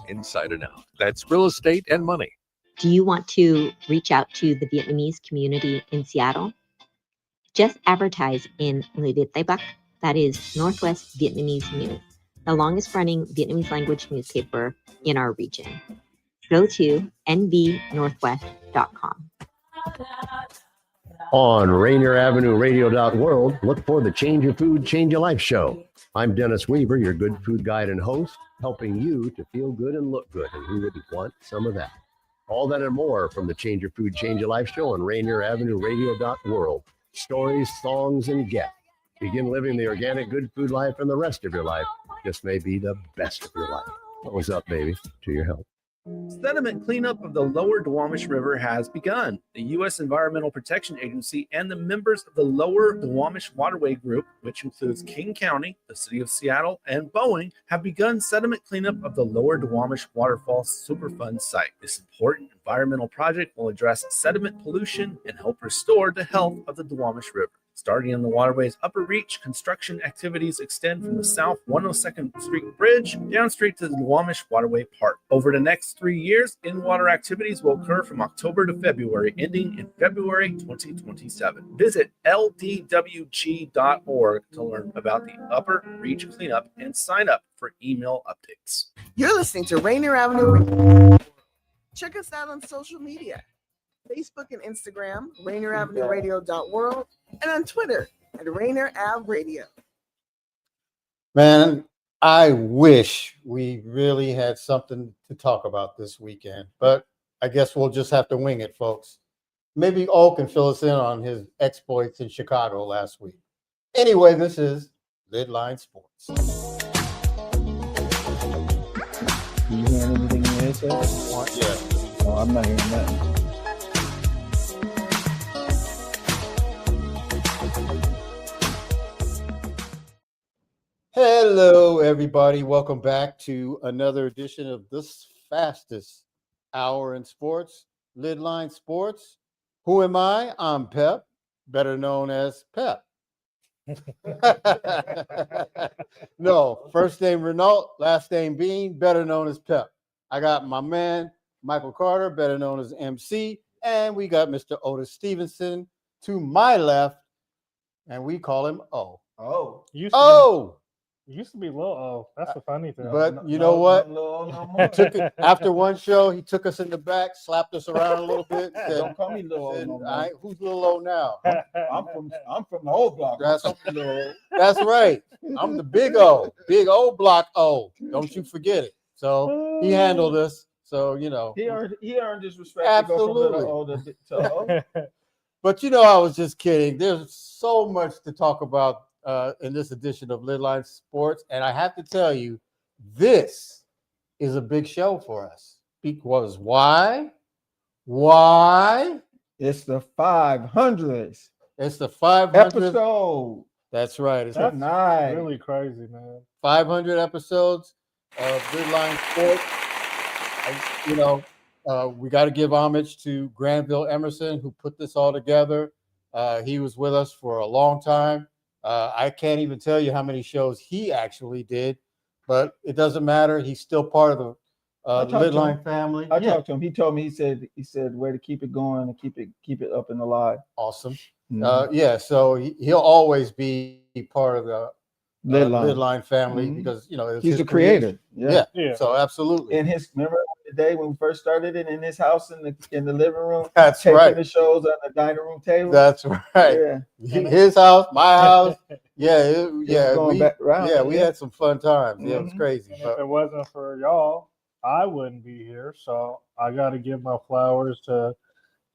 inside and out. That's real estate and money. Do you want to reach out to the Vietnamese community in Seattle? Just advertise in LidLine, that is Northwest Vietnamese News, the longest running Vietnamese language newspaper in our region. Go to nvnorthwest.com. On Rainier Avenue Radio.world, look for the Change Your Food, Change Your Life show. I'm Dennis Weaver, your good food guide and host, helping you to feel good and look good, and who wouldn't want some of that? All that and more from the Change Your Food, Change Your Life show on Rainier Avenue Radio.world. Stories, songs, and guests. Begin living the organic good food life, and the rest of your life just may be the best of your life. What was up, baby? To your health. Sediment cleanup of the lower Duwamish River has begun. The U.S. Environmental Protection Agency and the members of the Lower Duwamish Waterway Group, which includes King County, the City of Seattle, and Boeing, have begun sediment cleanup of the Lower Duwamish Waterfall Superfund site. This important environmental project will address sediment pollution and help restore the health of the Duwamish River. Starting on the waterway's upper reach, construction activities extend from the South 102nd Street Bridge down straight to the Duwamish Waterway Park. Over the next 3 years, in-water activities will occur from October to February, ending in February 2027. Visit ldwg.org to learn about the upper reach cleanup and sign up for email updates. You're listening to Rainier Avenue Radio. Check us out on social media. Facebook and Instagram, Rainier Avenue Radio.world, and on Twitter at Rainier Ave Radio. Man, I wish we really had something to talk about this weekend, but I guess we'll just have to wing it, folks. Maybe O can fill us in on his exploits in Chicago last week. Anyway, this is LidLine Sports. You hearing anything in the headset? Yeah. Oh, I'm not hearing nothing. Hello, everybody. Welcome back to another edition of this fastest hour in sports, LidLine Sports. Who am I? I'm Pep, better known as Pep. No, first name Renault, last name Bean, better known as Pep. I got my man, Michael Carter, better known as MC, and we got Mr. Otis Stevenson to my left, and we call him O. Oh. Used to be Lil O. That's the funny thing. But you know what? After one show, he took us in the back, slapped us around a little bit. Said, don't call me Lil O no more. Who's Lil O now? I'm from the old block. That's right. I'm the big O block O. Don't you forget it. So he handled us. So you know he earned his respect. Absolutely. To go from little O to O. But you know, I was just kidding. There's so much to talk about in this edition of LidLine Sports, and I have to tell you, this is a big show for us. Because why? It's the 500th. It's the 500th episode. That's right. It's That's nice. Really crazy, man. 500 episodes of LidLine Sports. We got to give homage to Granville Emerson, who put this all together. He was with us for a long time. I can't even tell you how many shows he actually did, but it doesn't matter. He's still part of the LidLine family. I talked to him. He told me, he said, way to keep it going and keep it up and alive. Awesome. Mm-hmm. So he'll always be part of the LidLine family because he's the creator. Yeah. So absolutely. And remember the day when we first started it in his house in the living room. That's right. The shows on the dining room table. That's right. Yeah. His house, my house. We had some fun times. Yeah, it was crazy. And if it wasn't for y'all, I wouldn't be here. So I got to give my flowers to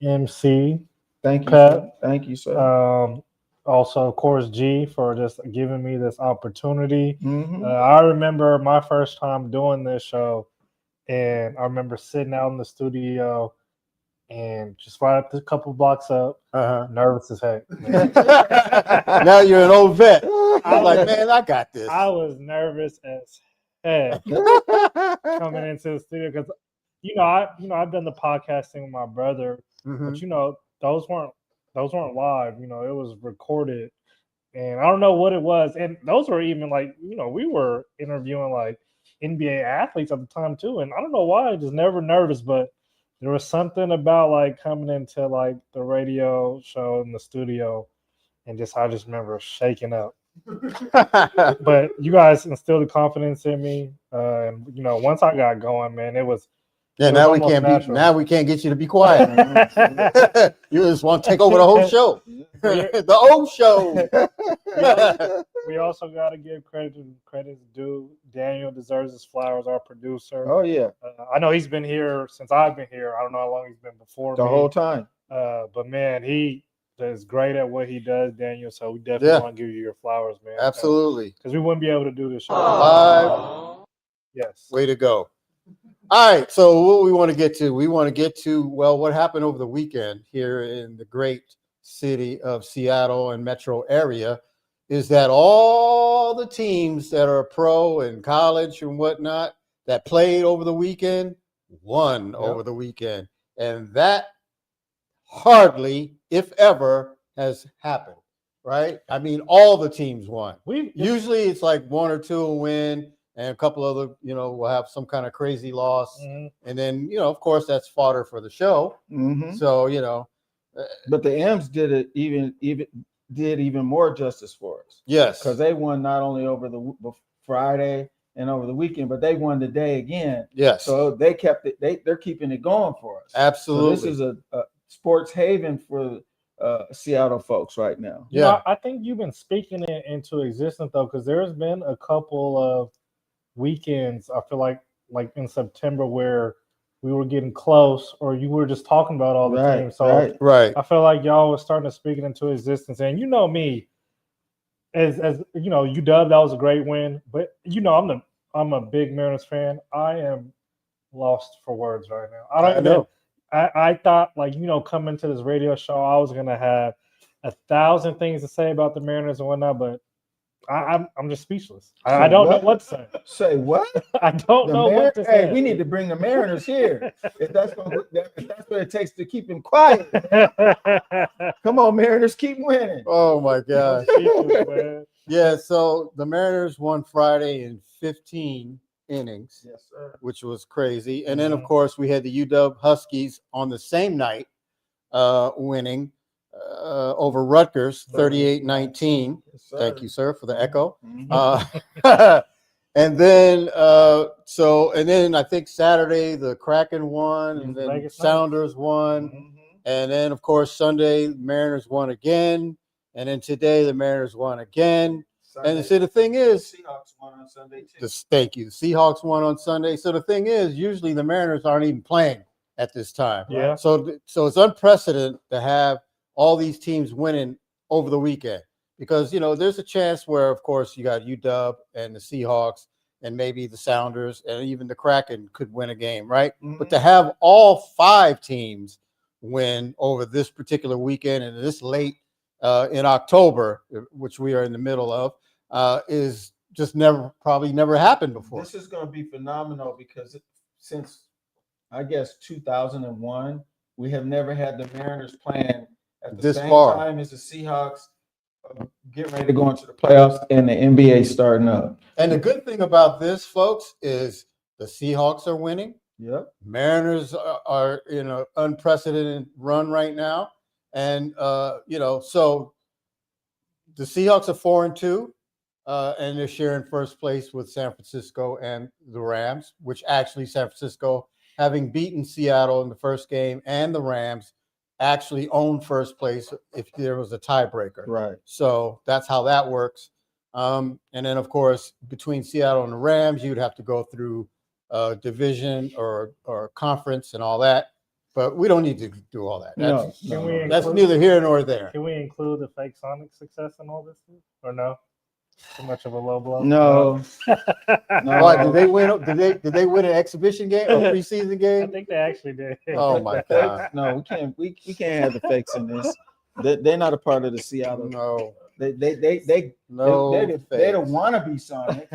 MC. Thank you, Pep. sir. Thank you, sir. Also, of course, G for just giving me this opportunity. Mm-hmm. I remember my first time doing this show, and I remember sitting out in the studio and just right up a couple blocks up, nervous as heck. Now you're an old vet. I'm like, man, I got this. I was nervous as heck coming into the studio because, I've done the podcasting with my brother, but those weren't live. It was recorded, and I don't know what it was. And those were even we were interviewing NBA athletes at the time too. And I don't know why, just never nervous, but there was something about like coming into like the radio show in the studio, and I just remember shaking up. But you guys instilled the confidence in me, and once I got going, man, it was. Yeah, it was now we almost can't natural. now we can't get you to be quiet. You just want to take over the whole show. The O show. We also got to give credit's due. Daniel deserves his flowers, our producer. Oh yeah, I know he's been here since I've been here. I don't know how long he's been before the me. whole time. But man, he is great at what he does, Daniel. So we definitely want to give you your flowers, man. Absolutely. Because we wouldn't be able to do this show. Live. Yes. Way to go. All right. So what we want to get to, what happened over the weekend here in the great city of Seattle and metro area is that all the teams that are pro and college and whatnot that played over the weekend won over the weekend. And that hardly, if ever, has happened, right? I mean, all the teams won. Usually it's like one or two will win and a couple other, will have some kind of crazy loss. Mm-hmm. And then, of course, that's fodder for the show. Mm-hmm. So, but the M's did it even more justice for us. Yes. Because they won not only over the Friday and over the weekend, but they won the day again. Yes. So they kept it, they're keeping it going for us. Absolutely. So this is a sports haven for Seattle folks right now. Yeah. I think you've been speaking it into existence though, because there's been a couple of weekends, I feel like in September where we were getting close or you were just talking about all the teams. So right. I feel like y'all was starting to speak it into existence. And me, as UW, that was a great win. But I'm a big Mariners fan. I am lost for words right now. I know. I thought coming to this radio show, I was gonna have 1,000 things to say about the Mariners and whatnot, but I'm just speacehless. I don't know what to say. Say what? I don't know what to say. Hey, we need to bring the Mariners here. if that's what it takes to keep them quiet. Come on, Mariners, keep winning. Oh my gosh. Yeah, so the Mariners won Friday in 15 innings, yes, sir, which was crazy. And then, of course, we had the UW Huskies on the same night winning over Rutgers, 38-19. Yes, thank you, sir, for the echo. Mm-hmm. And then, and then I think Saturday the Kraken won, and then Sounders won. Mm-hmm. And then, of course, Sunday, Mariners won again. And then today, the Mariners won again. Sunday. And so the thing is, Seahawks won on Sunday too. Thank you. The Seahawks won on Sunday. So the thing is, usually the Mariners aren't even playing at this time. Yeah. So it's unprecedented to have all these teams winning over the weekend because there's a chance where, of course, you got UW and the Seahawks and maybe the Sounders and even the Kraken could win a game, right? Mm-hmm. But to have all 5 teams win over this particular weekend and this late in October, which we are in the middle of, is just probably never happened before. This is going to be phenomenal because since I guess 2001, we have never had the Mariners playing at the same time as the Seahawks getting ready to go into the playoffs and the NBA starting up. And the good thing about this, folks, is the Seahawks are winning. Yep. Mariners are in an unprecedented run right now. And, so the Seahawks are 4-2, and they're sharing first place with San Francisco and the Rams, which actually San Francisco, having beaten Seattle in the first game and the Rams, actually owned first place if there was a tiebreaker. Right. So that's how that works. And then, of course, between Seattle and the Rams, you'd have to go through division or conference and all that. But we don't need to do all that. That's neither here nor there. Can we include the fake Sonic success in all this too? Or no? Too much of a low blow? No. No. What, did they win? Did they win an exhibition game or preseason game? I think they actually did. Oh my God! No, we can't. We can't have the fakes in this. They're not a part of the Seattle. No. They the wannabe Sonics,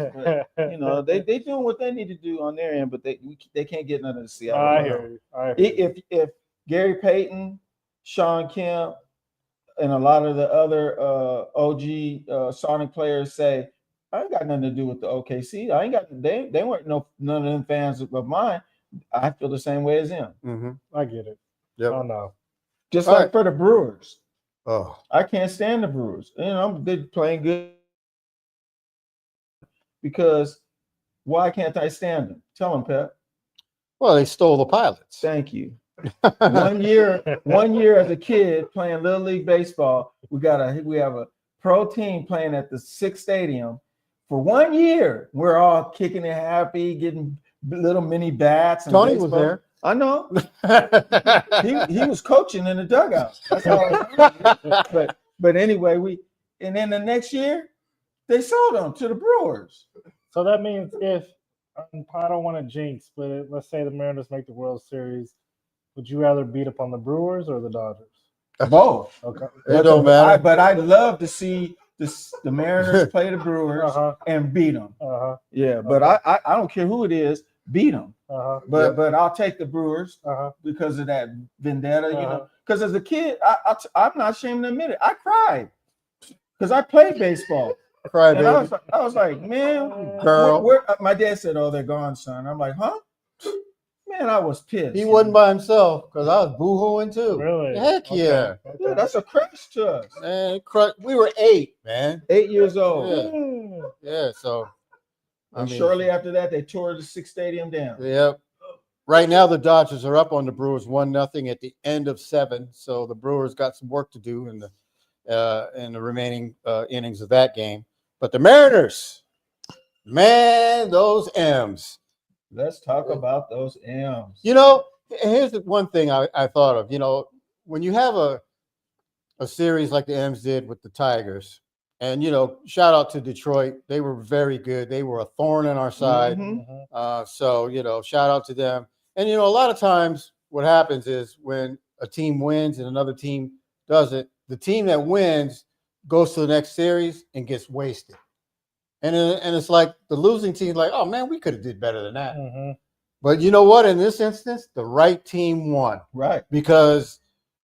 but they doing what they need to do on their end, but they can't get none of the Seattle. I hear you. If Gary Payton, Sean Kemp, and a lot of the other OG Sonic players say, I ain't got nothing to do with the OKC. I ain't got they weren't none of them fans of mine. I feel the same way as them. Mm-hmm. I get it. Yep. Oh no. Just like for the Brewers. Oh, I can't stand the Brewers. You know, they're playing good. Because why can't I stand them? Tell them, Pep. well, they stole the pilots. Thank you. one year as a kid playing Little League baseball, we have a pro team playing at the 6th stadium. For 1 year, we're all kicking it happy, getting little mini bats. And Tony baseball. was there. I know. he was coaching in the dugout. That's all. But anyway, and then the next year they sold them to the Brewers. So that means if I don't want to jinx, but let's say the Mariners make the World Series, would you rather beat up on the Brewers or the Dodgers? Both. Okay. It don't matter. But I'd love to see the Mariners play the Brewers and beat them. Yeah, but I don't care who it is, beat them. But I'll take the Brewers because of that vendetta. You know, because as a kid, I'm not ashamed to admit it. I cried because I played baseball. Cried, and I was like, man, girl. My dad said, "Oh, they're gone, son." I'm like, huh? Man, I was pissed. He wasn't by himself because I was boo-hooing too. Really? Heck yeah. Okay. Yeah, that's a crush to us. Man, we were 8, man. 8 years old. Yeah, so. And shortly after that, they tore the 6th stadium down. Yep. Right now, the Dodgers are up on the Brewers 1-0 at the end of 7. So the Brewers got some work to do in the remaining innings of that game. But the Mariners, man, those M's. Let's talk about those M's. You know, here's the one thing I thought of. You know, when you have a series like the M's did with the Tigers, and, you know, shout out to Detroit. They were very good. They were a thorn in our side. So, you know, shout out to them. And, you know, a lot of times what happens is when a team wins and another team doesn't, the team that wins goes to the next series and gets wasted. And it's like the losing team's like, oh, man, we could have did better than that. But you know what? In this instance, the right team won. Right. Because,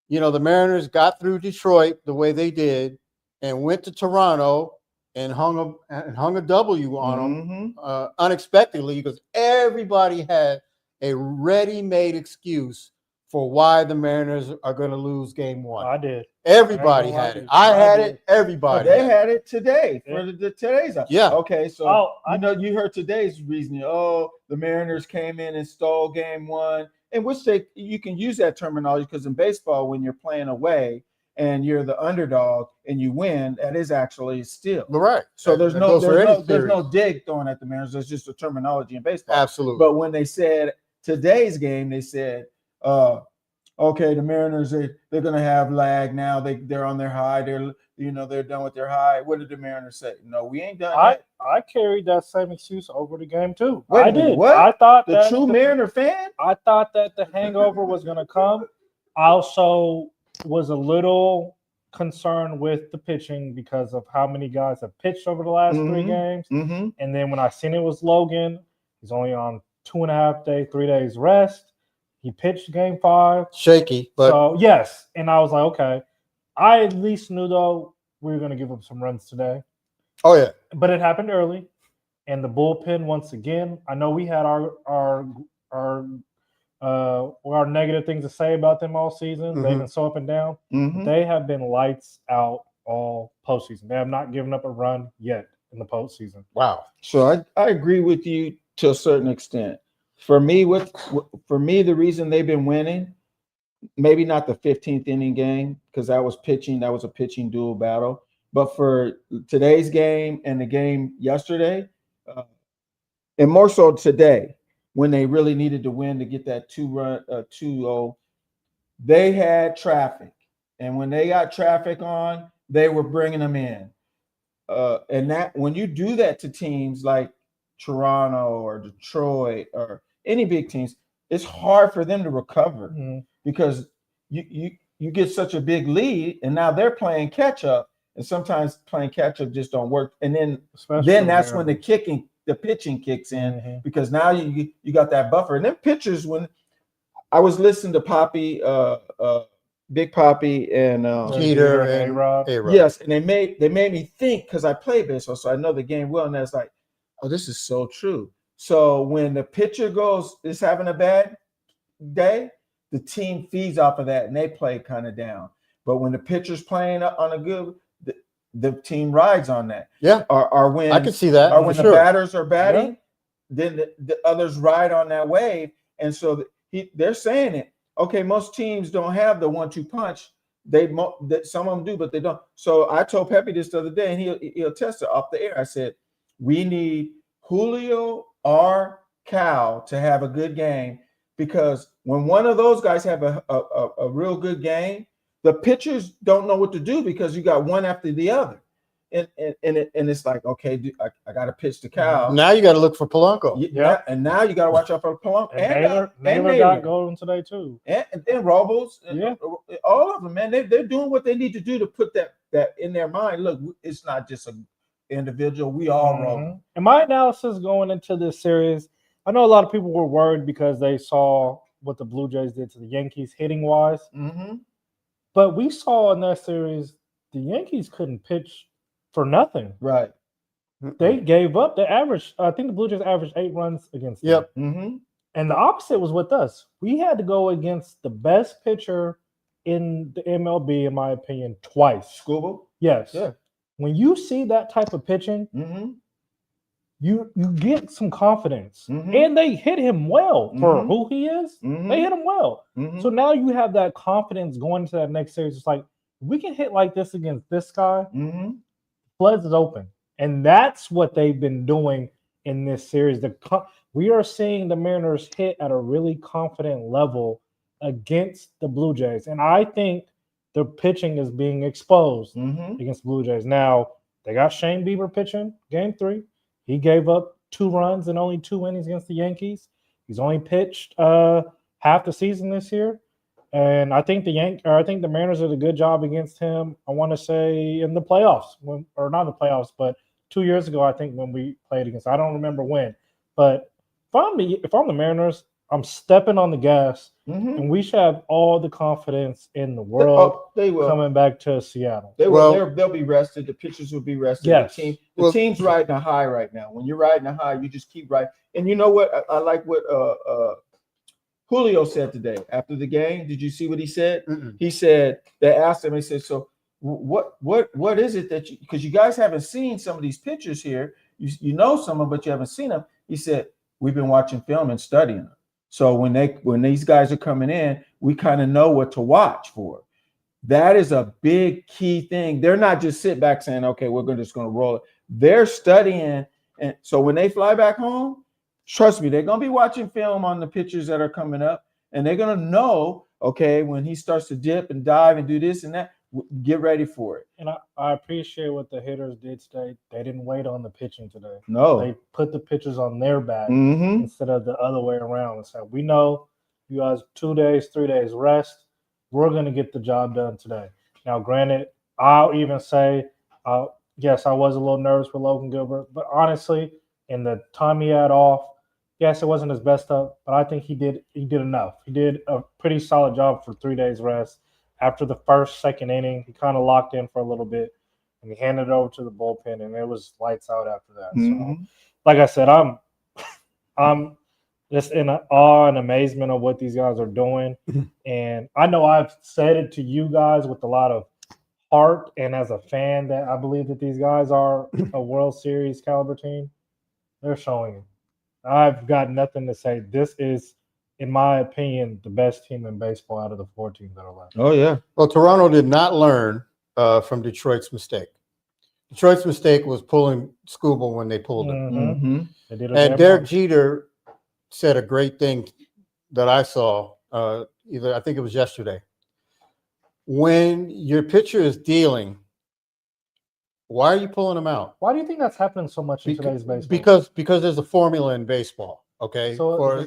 you know, the Mariners got through Detroit the way they did and went to Toronto and hung a W on them unexpectedly because everybody had a ready-made excuse for why the Mariners are going to lose game 1. I did. Everybody had it. I had it. Everybody. They had it today for today's. Yeah. Okay. So you heard today's reasoning. Oh, the Mariners came in and stole game 1, and which you can use that terminology because in baseball, when you're playing away and you're the underdog and you win, that is actually a steal. Right. So there's no dig thrown at the Mariners. There's just a terminology in baseball. Absolutely. But when they said today's game, they said, okay, the Mariners they're going to have lag now. They're on their high. They're done with their high. What did the Mariners say? No, we ain't done. I carried that same excuse over the game too. Wait, I did. What? I thought the true Mariner fan. I thought that the hangover was going to come. I also was a little concerned with the pitching because of how many guys have pitched over the last 3 games. And then when I seen it was Logan, he's only on 3 days rest. He pitched game 5. Shaky, but so yes. And I was like, okay. I at least knew though we were going to give up some runs today. Oh yeah. But it happened early, and the bullpen once again. I know we had our negative things to say about them all season. They've been so up and down. They have been lights out all postseason. They have not given up a run yet in the postseason. Wow. So I agree with you to a certain extent. For me, the reason they've been winning, maybe not the 15th inning game because that was pitching. That was a pitching duel battle. But for today's game and the game yesterday, and more so today, when they really needed to win to get that 2-0, they had traffic. And when they got traffic on, they were bringing them in. And that when you do that to teams like Toronto or Detroit or any big teams, it's hard for them to recover because you get such a big lead, and now they're playing catch up, and sometimes playing catch up just don't work. And then that's when the pitching kicks in because now you got that buffer. And then pitchers, when I was listening to Pepe Big Papi and Jeter and A-Rod. A-Rod. yes, and they made me think because I play baseball, so I know the game well, and that's like, oh, this is so true. So when the pitcher is having a bad day, the team feeds off of that and they play kind of down. But when the pitcher's playing on a good, the team rides on that. Yeah. Or when I can see that. Or when for the sure. batters are batting, then the others ride on that wave. And so they're saying it. Okay, most teams don't have the 1-2 punch. Some of them do, but they don't. So I told Pepe this the other day, and he'll test it off the air. I said, we need Julio or Cal to have a good game, because when one of those guys have a real good game, the pitchers don't know what to do because you got one after the other. And it's like, okay, I got to pitch to Cal. Now you got to look for Polanco. Yeah, and now you got to watch out for Polanco. And Naylor got golden today too. And Robles. Yeah. All of them, man. They're doing what they need to do to put that in their mind. Look, it's not just an individual. We all roll. And my analysis going into this series, I know a lot of people were worried because they saw what the Blue Jays did to the Yankees hitting wise. Mm-hmm. But we saw in that series, the Yankees couldn't pitch for nothing. Right. They gave up. I think the Blue Jays averaged 8 runs against them. Yep. Mm-hmm. And the opposite was with us. We had to go against the best pitcher in the MLB, in my opinion, twice. Scuba? Yes. Yeah. When you see that type of pitching, you get some confidence. And they hit him well for who he is. They hit him well. So now you have that confidence going into that next series. It's like, we can hit like this against this guy. Floods is open. And that's what they've been doing in this series. We are seeing the Mariners hit at a really confident level against the Blue Jays. And I think the pitching is being exposed against the Blue Jays. Now, they got Shane Bieber pitching game 3. He gave up 2 runs and only 2 innings against the Yankees. He's only pitched half the season this year. And I think the Mariners did a good job against him. I want to say in the playoffs, or not the playoffs, but 2 years ago, I think, when we played against. I don't remember when, but if I'm the Mariners, I'm stepping on the gas, and we should have all the confidence in the world. They will coming back to Seattle. They'll be rested. The pitchers will be rested. Yes. The team's riding a high right now. When you're riding a high, you just keep riding. And you know what? I like what Julio said today after the game. Did you see what he said? He said, they asked him, he said, so what is it that because you guys haven't seen some of these pictures here, you know some of them, but you haven't seen them. He said, we've been watching film and studying them. So when these guys are coming in, we kind of know what to watch for. That is a big key thing. They're not just sit back saying, okay, we're just going to roll it. They're studying. And so when they fly back home, trust me, they're going to be watching film on the pitchers that are coming up, and they're going to know, okay, when he starts to dip and dive and do this and that, get ready for it. And I appreciate what the hitters did today. They didn't wait on the pitching today. No. They put the pitchers on their back instead of the other way around. And said, we know you guys 2 days, 3 days rest. We're going to get the job done today. Now, granted, I'll even say, yes, I was a little nervous with Logan Gilbert, but honestly, in the time he had off, yes, it wasn't his best stuff, but I think he did enough. He did a pretty solid job for 3 days rest. After the second inning, he kind of locked in for a little bit, and he handed it over to the bullpen, and it was lights out after that. So, like I said, I'm just in awe and amazement of what these guys are doing. And I know I've said it to you guys with a lot of heart, and as a fan, that I believe that these guys are a World Series caliber team. They're showing it. I've got nothing to say. This is, in my opinion, the best team in baseball out of the 4 teams that are left. Oh, yeah. Well, Toronto did not learn from Detroit's mistake. Detroit's mistake was pulling Skubal when they pulled him. And Derek Jeter said a great thing that I saw, I think it was yesterday. When your pitcher is dealing, why are you pulling him out? Why do you think that's happening so much in today's baseball? Because there's a formula in baseball. Okay,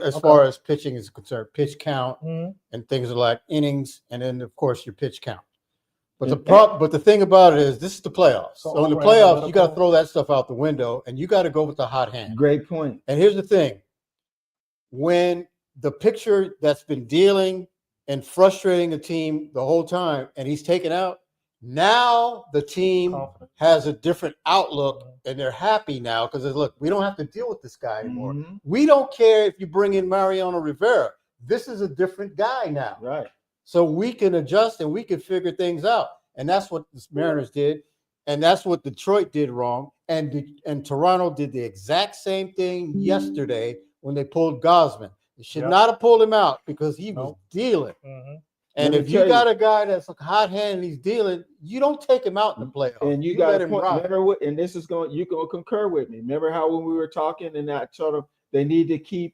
as far as pitching is concerned, pitch count and things like innings, and then of course your pitch count. But the thing about it is, this is the playoffs. So in the playoffs, you got to throw that stuff out the window, and you got to go with the hot hand. Great point. And here's the thing: when the pitcher that's been dealing and frustrating the team the whole time, and he's taken out. Now the team has a different outlook, and they're happy now because look, we don't have to deal with this guy anymore. Mm-hmm. We don't care if you bring in Mariano Rivera. This is a different guy now. Right. So we can adjust and we can figure things out. And that's what the Mariners did. And that's what Detroit did wrong. And Toronto did the exact same thing yesterday when they pulled Gausman. They should not have pulled him out because he was dealing. Mm-hmm. And if you got a guy that's like hot hand and he's dealing, you don't take him out in the playoffs. And you got to remember what, and this is going, you can concur with me. Remember how when we were talking and I told them they need to keep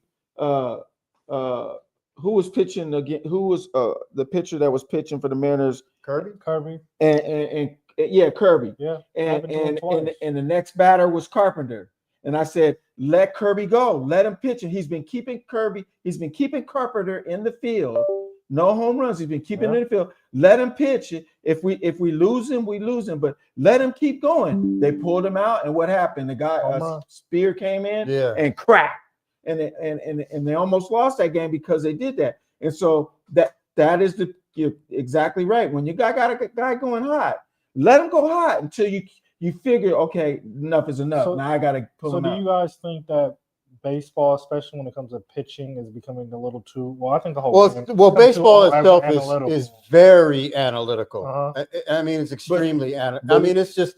who was pitching again? Who was the pitcher that was pitching for the Mariners? Kirby. And yeah, Kirby. Yeah. And the next batter was Carpenter. And I said, let Kirby go. Let him pitch. And he's been keeping Carpenter in the field. No home runs. He's been keeping him in the field. Let him pitch. If we lose him, we lose him. But let him keep going. They pulled him out, and what happened? The guy Spear came in and cracked, and they almost lost that game because they did that. And so that is you're exactly right. When you got a guy going hot, let him go hot until you figure, okay, enough is enough. So, now I got to pull him out. So do you guys think that baseball, especially when it comes to pitching, is becoming a little too well? I think the whole baseball itself is very analytical. I mean, it's extremely analytical. I mean, it's just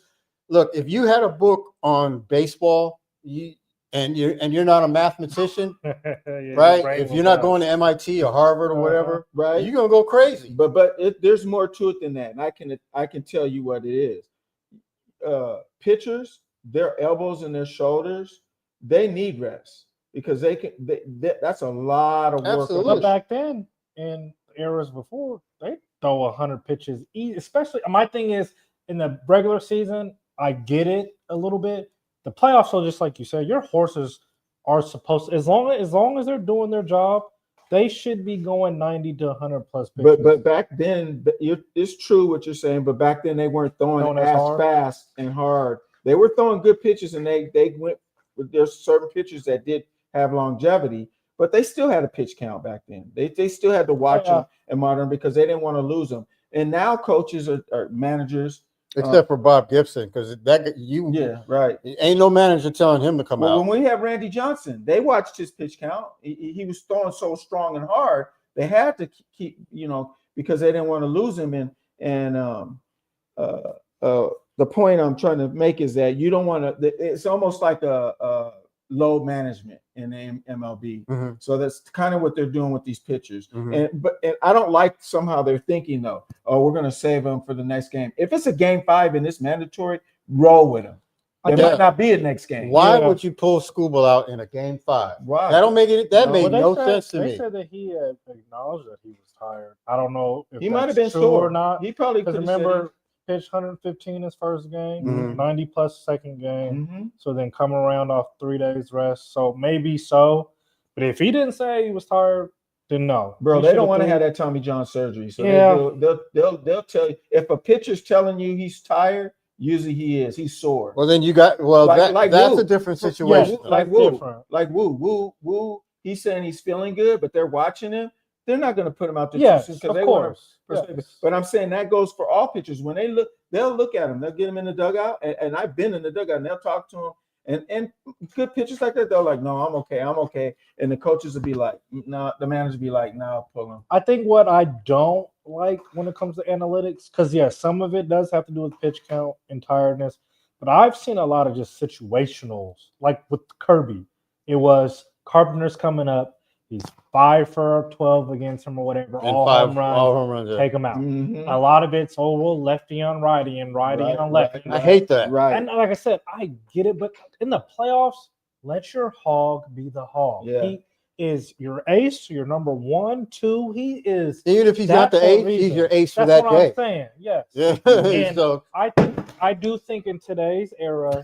look. If you had a book on baseball, and you're not a mathematician, right? If you're not going to MIT or Harvard or whatever, right, you're gonna go crazy. But there's more to it than that, and I can tell you what it is. Pitchers, their elbows and their shoulders, they need rest because that's a lot of work. Absolutely. But back then, in eras before, they throw 100 pitches easy. Especially, my thing is in the regular season, I get it a little bit. The playoffs are just like you said. Your horses are supposed to, as long as they're doing their job, they should be going 90 to 100 plus pitches. But back then, it's true what you're saying. But back then, they weren't throwing as fast and hard. They were throwing good pitches, and they went. There's certain pitchers that did have longevity, but they still had a pitch count back then. They still had to watch them and monitor them because they didn't want to lose them. And now coaches or managers, except for Bob Gibson, because ain't no manager telling him to come out. When we have Randy Johnson, they watched his pitch count. He was throwing so strong and hard. They had to keep, because they didn't want to lose him. And the point I'm trying to make is that you don't want to. It's almost like a load management in the MLB. Mm-hmm. So that's kind of what they're doing with these pitchers. Mm-hmm. And I don't like somehow they're thinking though, oh, we're going to save them for the next game. If it's a game 5 and it's mandatory, roll with them. There might not be a next game. Why would you pull Scooble out in a game 5? Why? That don't make it. That made no sense to me. They said that he had acknowledged that he was tired. I don't know if he might have been sore or not. He probably could remember. Pitched 115 his first game, 90 plus second game. Mm-hmm. So then come around off 3 days rest. So maybe so. But if he didn't say he was tired, then no. Bro, they don't want to have that Tommy John surgery. So they'll tell you. If a pitcher's telling you he's tired, usually he is. He's sore. Well, then you got that's a different situation. Like Woo. He's saying he's feeling good, but they're watching him. They're not going to put him out there because they want to. But I'm saying that goes for all pitchers. When they look, they'll look at him. They'll get him in the dugout, and I've been in the dugout, and they'll talk to him. And good pitchers like that, they're like, no, I'm okay. And the coaches will be like, no, the manager will be like, no, pull him. I think what I don't like when it comes to analytics, because some of it does have to do with pitch count and tiredness, but I've seen a lot of just situationals, like with Kirby. It was Carpenter's coming up. He's 5 for 12 against him or whatever. And all home runs. Take him out. Mm-hmm. A lot of it's lefty on righty and righty on lefty. Right. I hate that. Right. And like I said, I get it, but in the playoffs, let your hog be the hog. Yeah. He is your ace, your number 1, 2. He is. Even if he's not the ace, he's your ace for that day. That's what I'm saying. Yes. Yeah. And so I do think in today's era,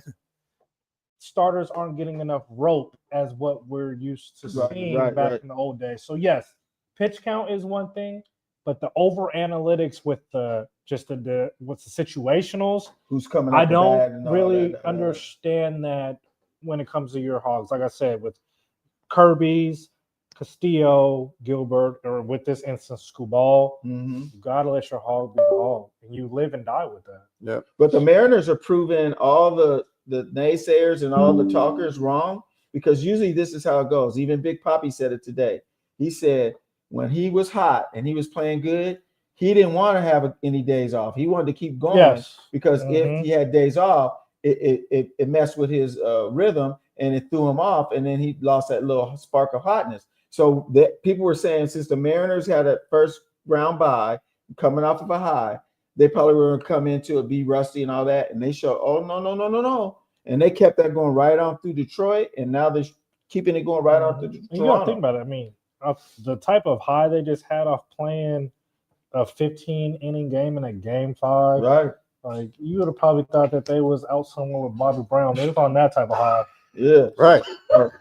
starters aren't getting enough rope as what we're used to seeing back in the old days. So yes, pitch count is one thing, but the over analytics with the situationals, who's coming? I don't really understand that when it comes to your hogs. Like I said, with Kirby's, Castillo, Gilbert, or with this instance, Scubal, Mm-hmm. you gotta let your hog be the hog, and you live and die with that. Yep. But the Mariners are proving all the naysayers and all the talkers wrong, because usually this is how it goes. Even Big Papi said it today. He said when he was hot and he was playing good, he didn't want to have any days off. He wanted to keep going because if he had days off, it messed with his rhythm and it threw him off, and then he lost that little spark of hotness. So that people were saying since the Mariners had a first round bye coming off of a high, they probably were going to come into it, be rusty and all that. And they showed, oh, no. And they kept that going right on through Detroit. And now they're keeping it going right on through Toronto. You got to think about it. I mean, the type of high they just had off playing a 15-inning game in a game 5. Right. Like, you would have probably thought that they was out somewhere with Bobby Brown. They was on that type of high. Yeah. Right.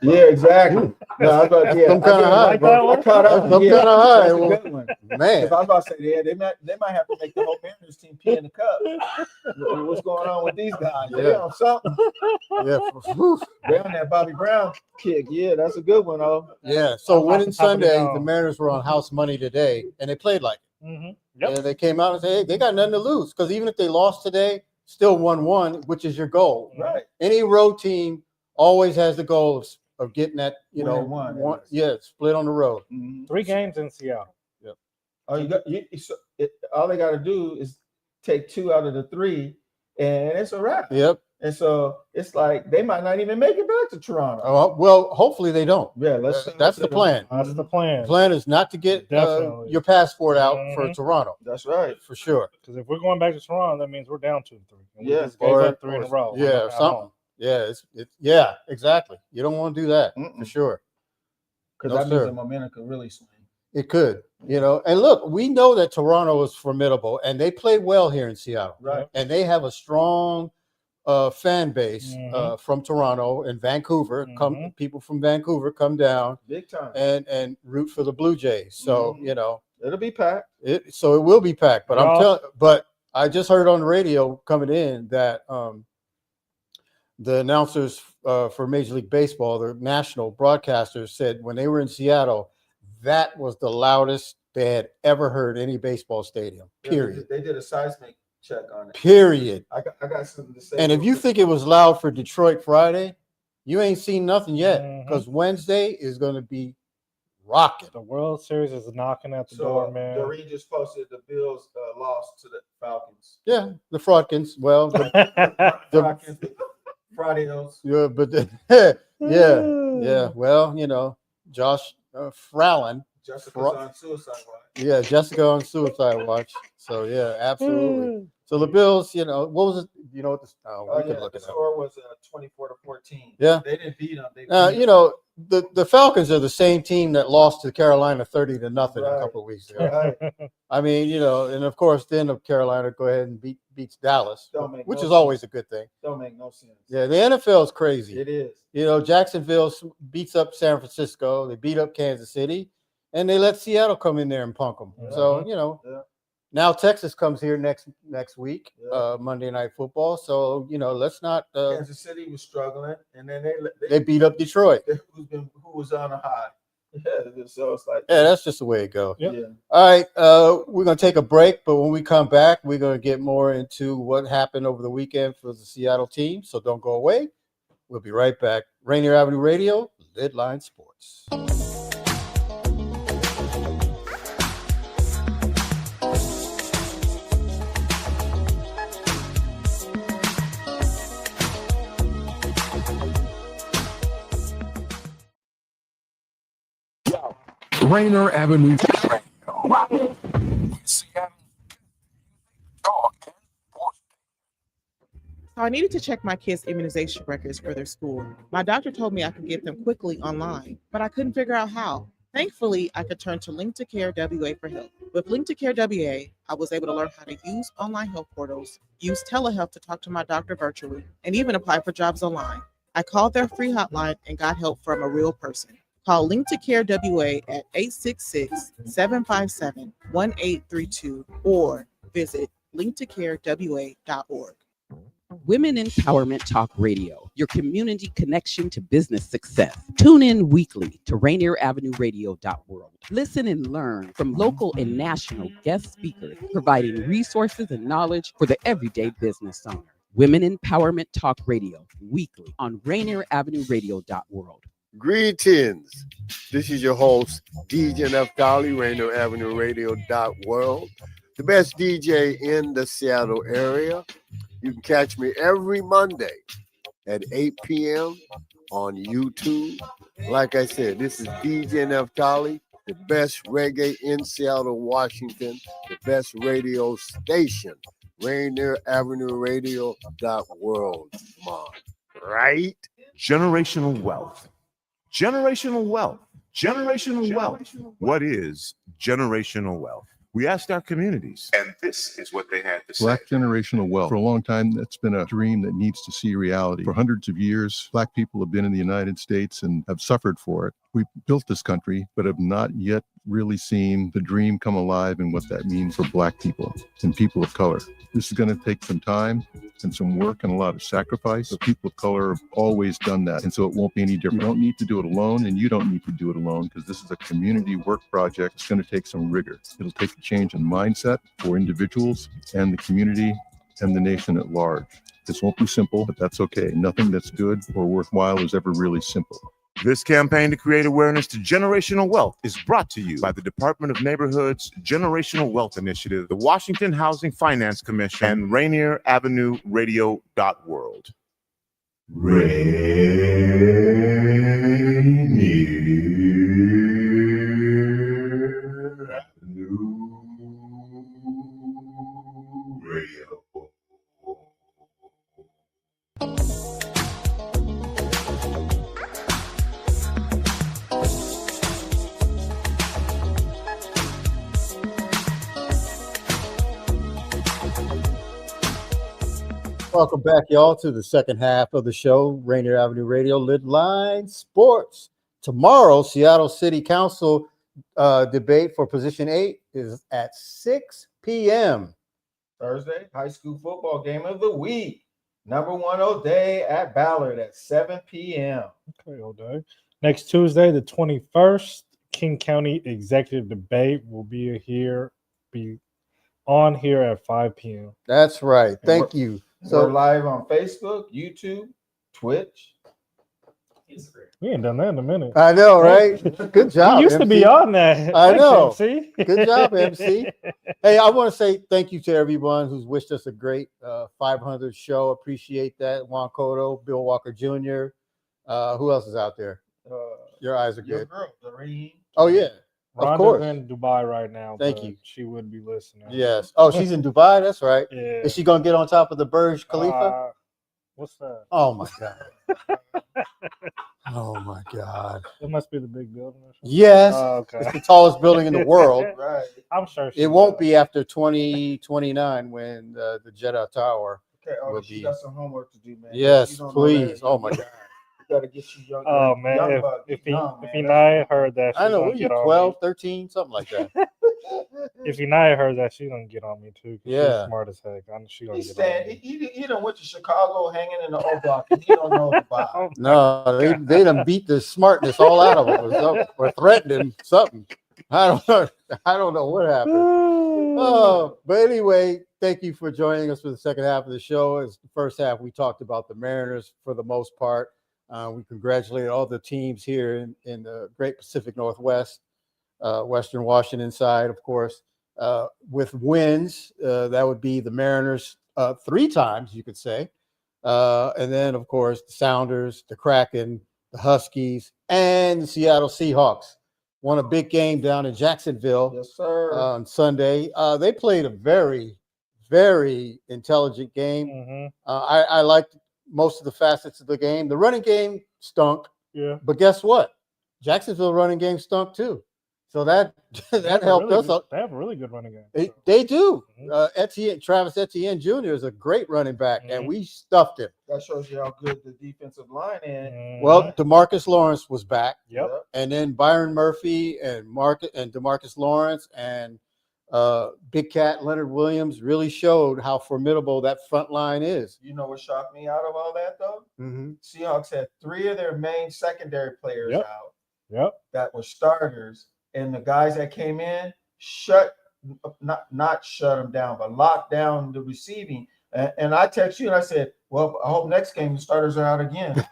Yeah, exactly. No, I thought, some kind of high. I caught up. Some kind of high. That's a good one. Man. If I was about to say, they might have to make the whole Mariners team pee in the cup. What's going on with these guys? They on something. Yeah. They're on that Bobby Brown kick. Yeah, that's a good one, though. Yeah. So winning Sunday, the Mariners were on house money today, and they played like it. Mm-hmm. Yep. And they came out and said, hey, they got nothing to lose, because even if they lost today, still 1-1, which is your goal. Right. Any road team always has the goal of getting that, one. Split on the road. Mm-hmm. 3 games in Seattle. Yep. All they got to do is take 2 out of the 3, and it's a wrap. Yep. And so it's like they might not even make it back to Toronto. Oh, well, hopefully they don't. Yeah, that's the plan. That's the plan. The plan is not to get your passport out for Toronto. That's right, for sure. Because if we're going back to Toronto, that means we're down 2-3. And we Yeah, just gave up 3 in a row. Yeah, something. Yeah, yeah, exactly. You don't want to do that for sure. Because that means the momentum could really swing. It could, And look, we know that Toronto is formidable, and they play well here in Seattle. Right. And they have a strong fan base from Toronto and Vancouver. People from Vancouver come down big time and root for the Blue Jays. So it'll be packed. So it will be packed. But but I just heard on the radio coming in that the announcers for Major League Baseball, the national broadcasters, said when they were in Seattle, that was the loudest they had ever heard any baseball stadium. Period. They did a seismic check on it. Period. I got something to say. And if you think it was loud for Detroit Friday, you ain't seen nothing yet, because Wednesday is going to be rocking. The World Series is knocking at the door, man. Doreen just posted the Bills lost to the Falcons. Yeah, the Fraudkins. Well, the Fridays. Yeah, but yeah. Well, Josh Fralin. Jessica's on suicide watch. Yeah, Jessica on suicide watch. So yeah, absolutely. So the Bills, what was it? We could look the it score was 24-14. Yeah, they didn't beat them. The Falcons are the same team that lost to Carolina 30-0 a couple of weeks ago. Right. I mean, and of course, then Carolina go ahead and beats Dallas, which is always a good thing. Don't make no sense. Yeah, the NFL is crazy. It is. Jacksonville beats up San Francisco. They beat up Kansas City, and they let Seattle come in there and punk them. Yeah. So now Texas comes here next week, Monday Night Football. So let's not. Kansas City was struggling, and then they beat up Detroit, who was on a high. Yeah, so it's like that's just the way it goes. Yep. Yeah. All right, we're gonna take a break, but when we come back, we're gonna get more into what happened over the weekend for the Seattle team. So don't go away. We'll be right back. Rainier Avenue Radio, LidLine Sports. Rainier Avenue Radio. So I needed to check my kids' immunization records for their school. My doctor told me I could get them quickly online, but I couldn't figure out how. Thankfully, I could turn to Link to Care WA for help. With Link to Care WA, I was able to learn how to use online health portals, use telehealth to talk to my doctor virtually, and even apply for jobs online. I called their free hotline and got help from a real person. Call Link to Care WA at 866-757-1832 or visit linktocarewa.org. Women Empowerment Talk Radio, your community connection to business success. Tune in weekly to RainierAvenueRadio.world. Listen and learn from local and national guest speakers, providing resources and knowledge for the everyday business owner. Women Empowerment Talk Radio, weekly on RainierAvenueRadio.world. Greetings. This is your host, DJ Neftali, Rainier Avenue Radio.world, the best DJ in the Seattle area. You can catch me every Monday at 8 p.m. on YouTube. Like I said, this is DJ Neftali, the best reggae in Seattle, Washington, the best radio station, Rainier Avenue Radio.world. Come on, right? Generational wealth. Generational wealth. Generational wealth. What is generational wealth? We asked our communities, and this is what they had to say. Black generational wealth. For a long time, that's been a dream that needs to see reality. For hundreds of years, Black people have been in the United States and have suffered for it. We built this country, but have not yet really seen the dream come alive and what that means for Black people and people of color. This is going to take some time and some work and a lot of sacrifice. But people of color have always done that, and so it won't be any different. You don't need to do it alone, and you don't need to do it alone, because this is a community work project. It's going to take some rigor. It'll take a change in mindset for individuals and the community and the nation at large. This won't be simple, but that's okay. Nothing that's good or worthwhile is ever really simple. This campaign to create awareness to generational wealth is brought to you by the Department of Neighborhood's Generational Wealth Initiative, the Washington Housing Finance Commission, and Rainier Avenue Radio.world. Rainier Avenue Radio. Welcome back, y'all, to the second half of the show, Rainier Avenue Radio, LidLine Sports. Tomorrow, Seattle City Council debate for Position 8 is at 6 p.m. Thursday, high school football game of the week. Number 1 O'Day at Ballard at 7 p.m. Okay, O'Day. Next Tuesday, the 21st, King County Executive Debate will be on here at 5 p.m. That's right. Thank you. So we're live on Facebook, YouTube, Twitch, Instagram. We ain't done that in a minute. I know, right? Good job. We used to be on that. I know. MC. Good job, MC. Hey, I want to say thank you to everyone who's wished us a great 500 show. Appreciate that. Juan Cotto, Bill Walker Jr. Who else is out there? Your eyes are Your good. girl, Doreen. Oh, yeah. Of course. Rhonda's in Dubai right now. Thank you. She would be listening. Yes. Oh, she's in Dubai. That's right. Yeah. Is she gonna get on top of the Burj Khalifa? What's that? Oh my God. Oh my God. It must be the big building or something. Yes. Oh, okay. It's the tallest building in the world. Right. I'm sure It won't be after 2029 when the Jeddah Tower Okay, will she be. got some homework to do, man. Yes, You don't know please. that. Oh my God. You gotta get you young. Oh man, young buck. if Young, he man. not heard that, I she know. gonna What are you, get on 12, me. 13, something like that. If he not heard that, she gonna get on me too. 'Cause Yeah. she's smart as heck. I know she gonna He get stand. on me. He done went to Chicago, hanging in the O Block, and he don't know about. Oh, No, they done beat the smartness all out of him or threatened him something. I don't know. I don't know what happened. Oh, but anyway, thank you for joining us for the second half of the show. As the first half, we talked about the Mariners for the most part. We congratulate all the teams here in the Great Pacific Northwest, Western Washington side, of course, with wins. That would be the Mariners 3 times, you could say. And then, of course, the Sounders, the Kraken, the Huskies, and the Seattle Seahawks. Won a big game down in Jacksonville. Yes, sir. On Sunday. They played a very, very intelligent game. Mm-hmm. I liked most of the facets of the game. The running game stunk. Yeah. But guess what? Jacksonville running game stunk too. So that helped us. They have a really good running game. They do. Travis Etienne Jr. is a great running back, and we stuffed him. That shows you how good the defensive line is. Well, DeMarcus Lawrence was back. Yep. And then Byron Murphy and DeMarcus Lawrence and Big Cat Leonard Williams really showed how formidable that front line is. You know what shocked me out of all that though? Mm-hmm. Seahawks had 3 of their main secondary players out. Yep. That were starters, and the guys that came in not shut them down, but locked down the receiving. And I text you and I said, well, I hope next game the starters are out again.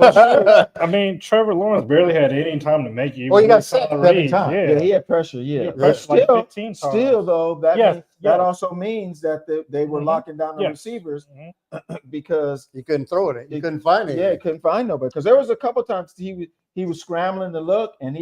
I mean, Trevor Lawrence barely had any time to make it. Well, he got sacked every time. Yeah, he had pressure. Yeah, but still, though, that also means that they were locking down the receivers because he couldn't throw it. He couldn't find it. Yeah, he couldn't find nobody because there was a couple times he was scrambling to look, and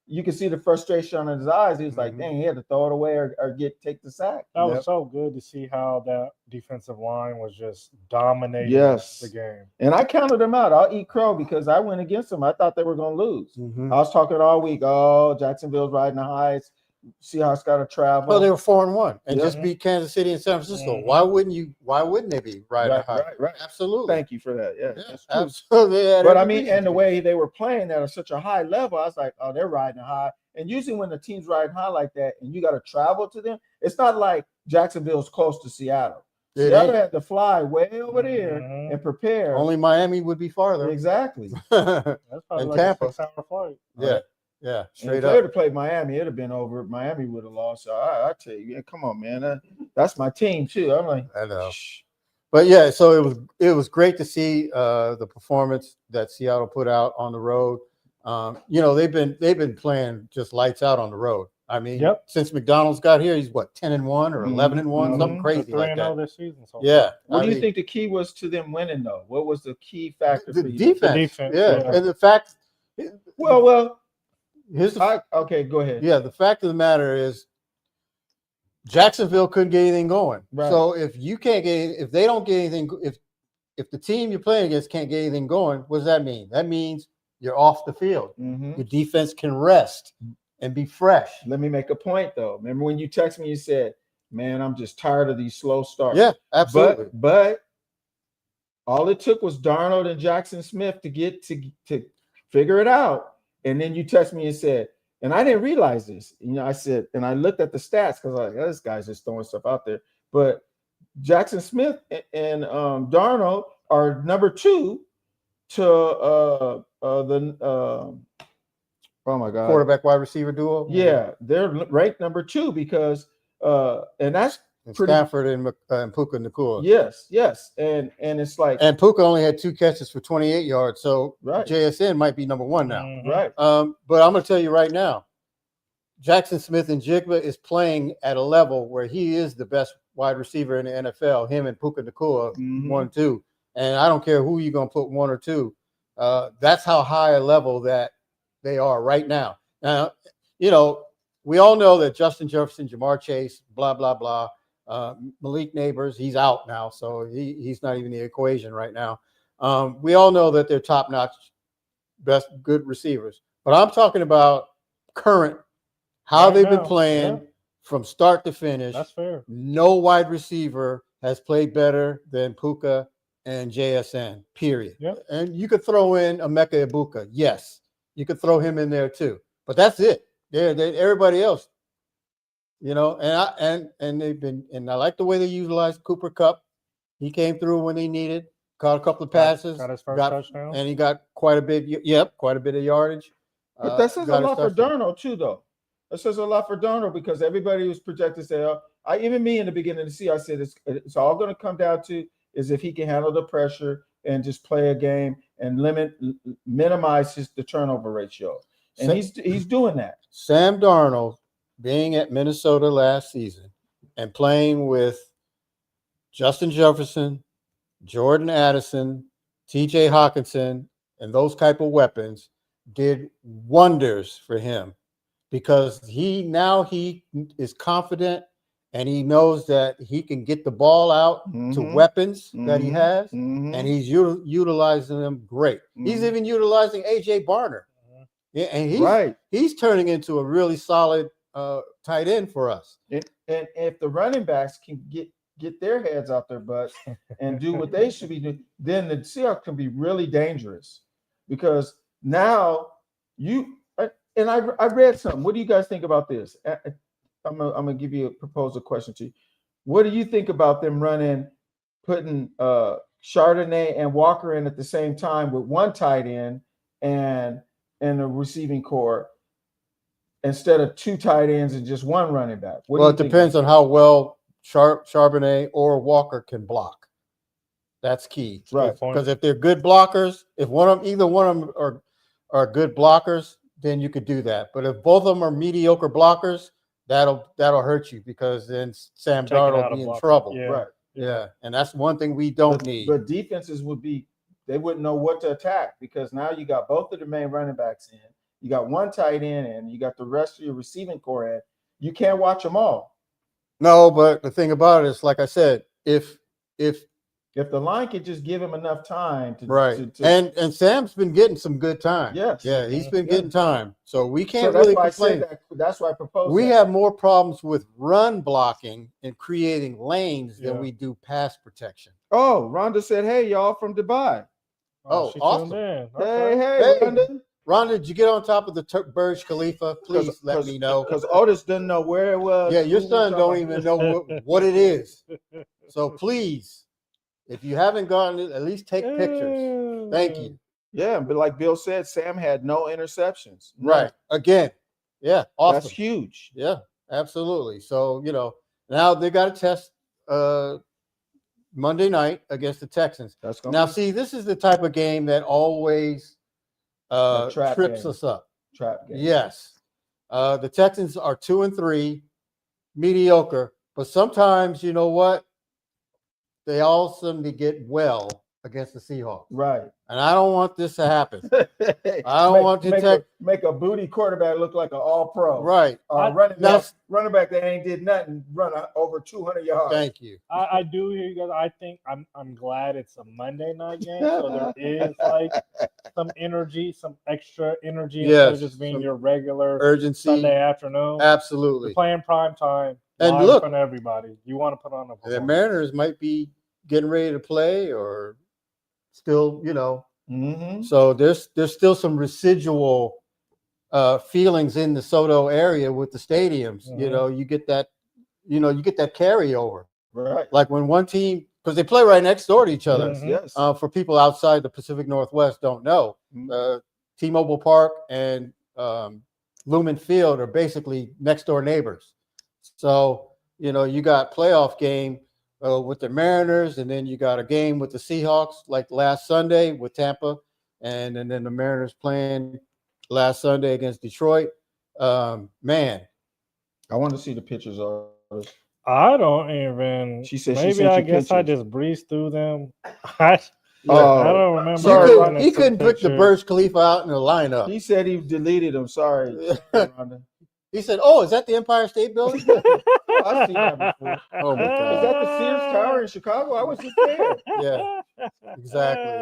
you could see the frustration in his eyes. He was like, dang, he had to throw it away or take the sack. That was so good to see how that defensive line was just dominating the game. And I counted them out. I'll eat crow because I went against them. I thought they were going to lose. I was talking all week. Oh, Jacksonville's riding the highs. Seahawks got to travel. Well, they were 4-1 and just beat Kansas City and San Francisco. Why wouldn't they be riding high? Right. Absolutely. Thank you for that. Yeah, that's true. Absolutely. But I mean, and the way they were playing at such a high level, I was like, oh, they're riding high. And usually when the team's riding high like that and you got to travel to them, it's not like Jacksonville's close to Seattle. Seattle had to fly way over there and prepare. Only Miami would be farther. Exactly. That's probably and like Tampa. a 6-hour flight. Yeah. Yeah, straight if up. they would have played Miami, it'd have been over. Miami would have lost. So I tell you, come on, man. That's my team too. I'm like, I know. But yeah, so it was great to see the performance that Seattle put out on the road. They've been playing just lights out on the road. I mean, since McDonald's got here, he's what 10-1 or 11-1, something crazy like that. This season, what do you think the key was to them winning though? What was the key factor? The defense. Yeah, and the fact. Well. Okay, go ahead. Yeah, the fact of the matter is Jacksonville couldn't get anything going. Right. So if they don't get anything, if the team you're playing against can't get anything going, what does that mean? That means you're off the field. Your defense can rest and be fresh. Let me make a point though. Remember when you texted me, you said, man, I'm just tired of these slow starts. Yeah, absolutely. But all it took was Darnold and Jackson Smith to get to figure it out. And then you text me and said, and I didn't realize this. I said, and I looked at the stats because like, this guy's just throwing stuff out there. But Jackson Smith and Darnold are number 2 to oh my God, quarterback wide receiver duo. Yeah, they're ranked number 2 because and that's Stafford and Puka Nacua. Yes, and it's like, and Puka only had 2 catches for 28 yards, so right. JSN might be number 1 now. Right. But I'm going to tell you right now, Jackson Smith and Jigba is playing at a level where he is the best wide receiver in the NFL. Him and Puka Nacua, 1, 2, and I don't care who you're going to put 1 or 2. That's how high a level that they are right now. Now, we all know that Justin Jefferson, Jamar Chase, blah blah blah. Malik Neighbors, he's out now, so he's not even in the equation right now. We all know that they're top-notch, best, good receivers. But I'm talking about current, how they've been playing from start to finish. That's fair. No wide receiver has played better than Puka and JSN, period. Yep. And you could throw in Emeka Egbuka. Yes, you could throw him in there too. But that's it. Everybody else. And they've been, and I like the way they utilized Cooper Kupp. He came through when they needed, caught a couple of passes, got his first touchdown, and he got quite a bit of yardage. But that says a lot for Darnold too, though. That says a lot for Darnold because everybody was projected to say, even me in the beginning of the season, I said it's all going to come down to is if he can handle the pressure and just play a game and minimize the turnover ratio, and he's doing that. Sam Darnold, being at Minnesota last season and playing with Justin Jefferson, Jordan Addison, TJ Hawkinson, and those type of weapons did wonders for him because he is confident and he knows that he can get the ball out to weapons that he has, and he's utilizing them great. He's even utilizing A.J. Barner. Yeah, and he's turning into a really solid tight end for us. And if the running backs can get their heads out their butts and do what they should be doing, then the Seahawks can be really dangerous. Because now I read something. What do you guys think about this? I'm gonna give you a proposal question to you. What do you think about them putting Chardonnay and Walker in at the same time with one tight end and a receiving core instead of two tight ends and just one running back? Well, it depends on how well Charbonnet or Walker can block. That's key, right? Because if they're good blockers, if either one of them are good blockers, then you could do that. But if both of them are mediocre blockers, that'll hurt you, because then Sam Darnold will be in trouble. Yeah. Right. Yeah, and that's one thing we don't need. But defenses they wouldn't know what to attack, because now you got both of the main running backs in, you got one tight end, and you got the rest of your receiving core in. You can't watch them all. No, but the thing about it is, like I said, if the line could just give him enough time to and Sam's been getting some good time. Yes. Yeah, he's been getting time. So we can't that's really why complain. That's why I proposed. We have more problems with run blocking and creating lanes than we do pass protection. Oh, Rhonda said, "Hey, y'all from Dubai." Oh, awesome. Hey, Rhonda. Rhonda, did you get on top of the Burj Khalifa? Please let me know. Because Otis didn't know where it was. Yeah, your son don't even know what it is. So please, if you haven't gotten it, at least take pictures. Thank you. Yeah, but like Bill said, Sam had no interceptions. Right. Again. Yeah. Awesome. That's huge. Yeah, absolutely. So, now they got to test Monday night against the Texans. See, this is the type of game that always trips us up. Trap game. Yes. The Texans are 2-3, mediocre, but sometimes, you know what? They all suddenly get well against the Seahawks. Right. And I don't want this to happen. I don't want to make a booty quarterback look like an all-pro. Right. Running back that ain't did nothing, run over 200 yards. Thank you. I do hear you guys. I think I'm glad it's a Monday night game, so there is like some energy, some extra energy instead of just being your regular urgency Sunday afternoon. Absolutely. You're playing prime time. And live look, in front of everybody. You want to put on a the Mariners might be getting ready to play, or still, So there's still some residual feelings in the Soto area with the stadiums. Mm-hmm. You get that carryover. Right. Like when one team, because they play right next door to each other. Yes. For people outside the Pacific Northwest don't know, T-Mobile Park and Lumen Field are basically next door neighbors. So, you got playoff game with the Mariners, and then you got a game with the Seahawks like last Sunday with Tampa, and then the Mariners playing last Sunday against Detroit. Man, I want to see the pictures of it. I don't even. She said maybe I guess I just breezed through them. I don't remember. So he couldn't put the Burj Khalifa out in the lineup. He said he deleted them. Sorry. He said, "Oh, is that the Empire State Building?" I've seen that before. Oh my God! Is that the Sears Tower in Chicago? I was just there. Yeah, exactly.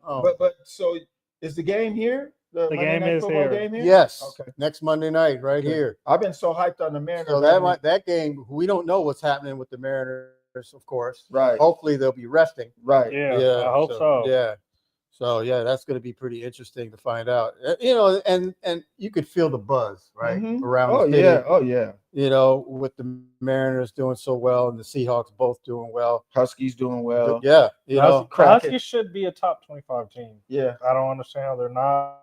Oh. But so is the game here? The game is here. Game here. Yes. Okay. Next Monday night, right here. I've been so hyped on the Mariners. So that game, we don't know what's happening with the Mariners, of course. Right. Hopefully they'll be resting. Right. Yeah. I hope so. Yeah. So yeah, that's going to be pretty interesting to find out. And you could feel the buzz around. Oh the city, yeah. Oh yeah. With the Mariners doing so well and the Seahawks both doing well. Huskies doing well. But yeah. Huskies should be a top 25 team. Yeah. I don't understand how they're not.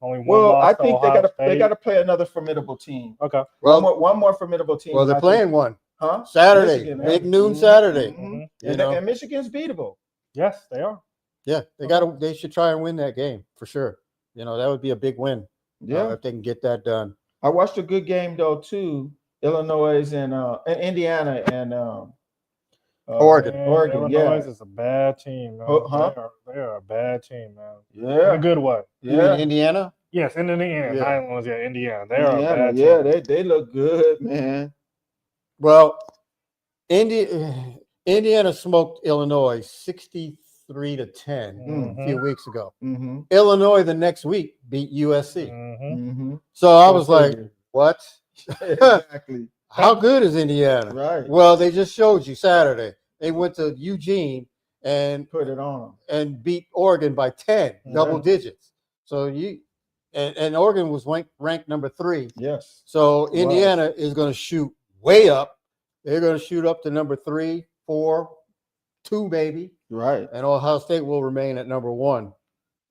Only one. Well, loss I to think Ohio they State. got to play another formidable team. Okay. Well, one more formidable team. Well, they're playing one. Huh? Saturday, Michigan, big noon Saturday. Mm-hmm. And Michigan's beatable. Yes, they are. Yeah, they should try and win that game for sure. That would be a big win. Yeah, if they can get that done. I watched a good game though too. Illinois and Indiana and Oregon. Illinois is a bad team. Man. They are a bad team, man. Yeah, in a good way. Yeah, Indiana. Yes, in Indiana. Yeah. Illinois, Indiana. They are a bad team. Yeah, they look good, man. Well, Indiana smoked Illinois 63-10 a few weeks ago. Mm-hmm. Illinois the next week beat USC. Mm-hmm. So I was like, what? Exactly. How good is Indiana? Right. Well, they just showed you Saturday. They went to Eugene and put it on and beat Oregon by 10, double digits. So and Oregon was ranked number 3. Yes. So Indiana is going to shoot way up. They're going to shoot up to number 3, 4, 2 maybe. Right. And Ohio State will remain at number 1.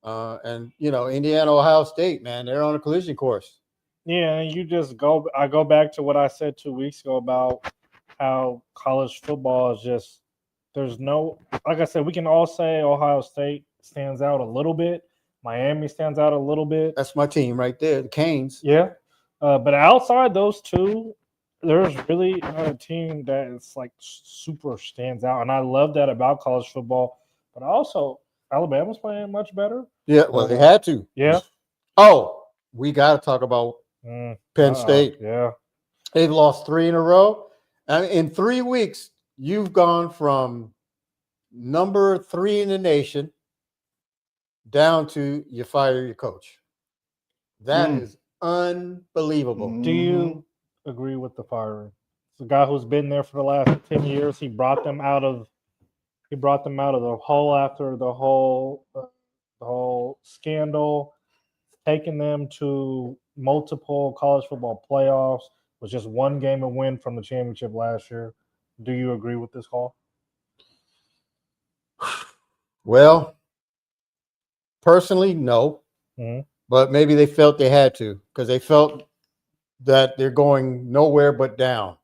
And Indiana, Ohio State, man, they're on a collision course. Yeah, and I go back to what I said 2 weeks ago about how college football is just, there's no, like I said, we can all say Ohio State stands out a little bit. Miami stands out a little bit. That's my team right there, the Canes. Yeah. But outside those two, there's really not a team that is like super stands out. And I love that about college football. But also, Alabama's playing much better. Yeah, well, they had to. Yeah. Oh, we got to talk about Penn State. Yeah. They've lost 3 in a row. And in 3 weeks, you've gone from number 3 in the nation down to you fire your coach. That is unbelievable. Do you agree with the firing? It's a guy who's been there for the last 10 years. He brought them out of the hole after the whole scandal, taking them to multiple college football playoffs, was just one game a win from the championship last year. Do you agree with this call? Well, personally, no. But maybe they felt they had to, because they felt that they're going nowhere but down.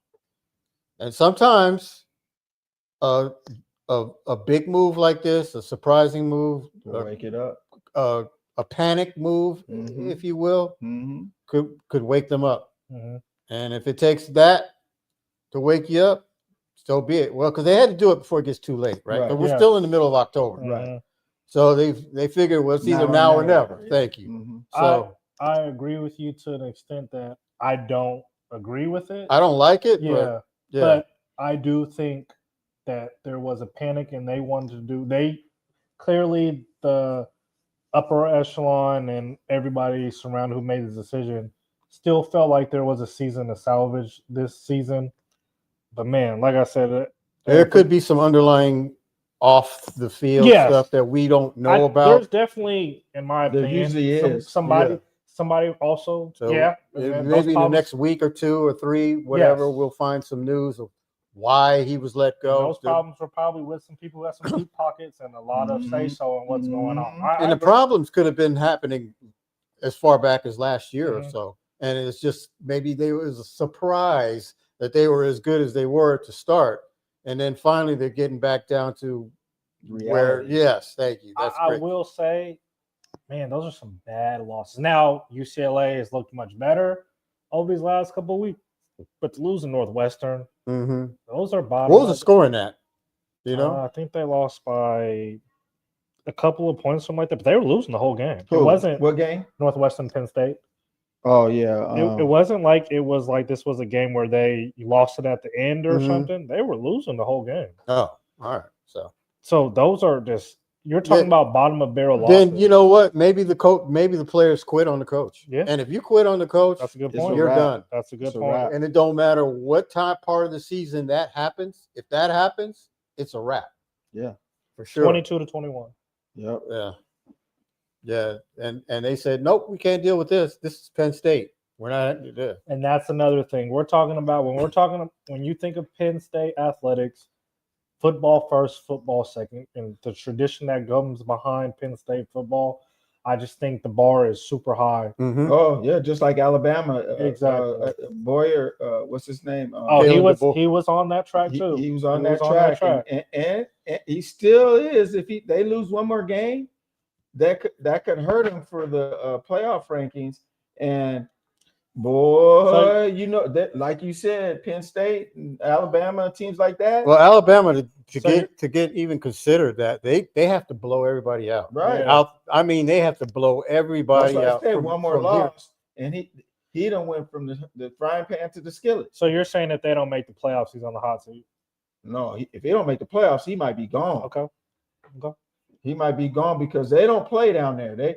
And sometimes a big move like this, a surprising move, wake it up, a panic move, if you will, could wake them up. And if it takes that to wake you up, so be it. Well, because they had to do it before it gets too late, right? But we're still in the middle of October, right? So they figured, well, it's either now or never. Thank you. So I agree with you to an extent that I don't agree with it. I don't like it. But I do think that there was a panic and they wanted to they clearly, the upper echelon and everybody surrounded who made the decision still felt like there was a season to salvage this season. But man, like I said, there could be some underlying off the field stuff that we don't know about. There's definitely, in my opinion, usually is. Somebody also, maybe in the next week or 2 or 3, whatever, we'll find some news of why he was let go. And those problems were probably with some people who have some deep pockets and a lot of say-so on what's going on. And the problems could have been happening as far back as last year or so. And it's just maybe there was a surprise that they were as good as they were to start. And then finally they're getting back down to where, yes, thank you. That's great. I will say, man, those are some bad losses. Now, UCLA has looked much better over these last couple of weeks, but to lose to Northwestern, those are bottom. What was the score in that? You know? I think they lost by a couple of points, something like that, but they were losing the whole game. Who? It wasn't what game? Northwestern, Penn State. Oh, yeah. It wasn't like it was like this was a game where you lost it at the end or something. They were losing the whole game. Oh, all right. So those are just, you're talking about bottom of barrel losses. Then you know what? Maybe the players quit on the coach. Yeah. And if you quit on the coach, that's a good point. You're done. That's a good point. And it don't matter what part of the season that happens. If that happens, it's a wrap. Yeah, for sure. 22-21. Yep. Yeah. And they said, nope, we can't deal with this. This is Penn State. We're not there. And that's another thing we're talking about when you think of Penn State athletics, football first, football second, and the tradition that comes behind Penn State football, I just think the bar is super high. Oh yeah, just like Alabama. Exactly. Boyer, what's his name? He was on that track too. He was on that track. And he still is. If they lose one more game, that could hurt him for the playoff rankings. And boy, that, like you said, Penn State, and Alabama, teams like that. Well, Alabama to get even considered that they have to blow everybody out. Right. I mean, they have to blow everybody out. One more loss, and he done went from the frying pan to the skillet. So you're saying if they don't make the playoffs, he's on the hot seat? No, if they don't make the playoffs, he might be gone. Okay. He might be gone because they don't play down there. They